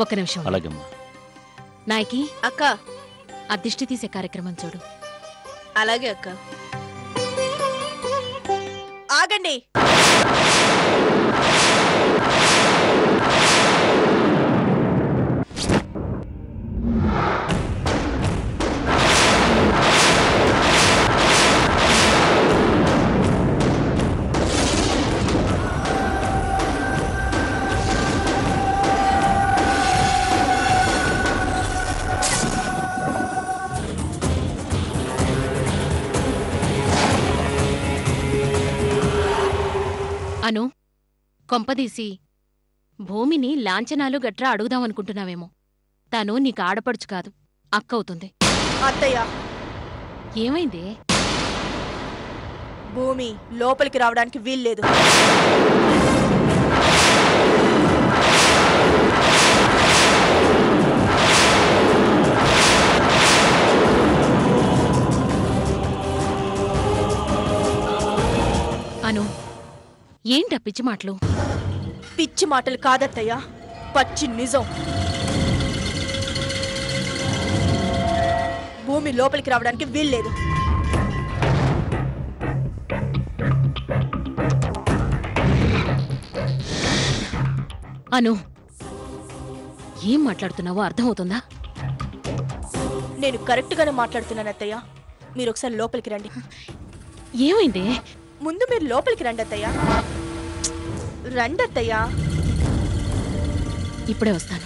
ఒక్క నిమిషం. అలాగమ్మా. నాయకి అక్క, ఆ దిష్టి తీసే కార్యక్రమం చూడు. అలాగే అక్క. ఆగండి. అను, కొంపదీసి భూమిని లాంఛనాలు గట్రా అడుగుదామనుకుంటున్నావేమో. తను నీకు ఆడపడుచు కాదు, అక్క అవుతుంది. అత్తయ్య, ఏమైందే? భూమి లోపలికి రావడానికి వీల్లేదు. అను, ఏంటా పిచ్చి మాటలు? పిచ్చి మాటలు కాదత్తయ్య, పచ్చి నిజం. భూమి లోపలికి రావడానికి వీల్లేదు. అను, ఏం మాట్లాడుతున్నావో అర్థమవుతుందా? నేను కరెక్ట్ గానే మాట్లాడుతున్నాను అత్తయ్య. మీరు ఒకసారి లోపలికి రండి. ఏమైందే? ముందు మీరు లోపలికి రండి అత్తయ్య. రండి అత్తయ్య. ఇప్పుడే వస్తాను.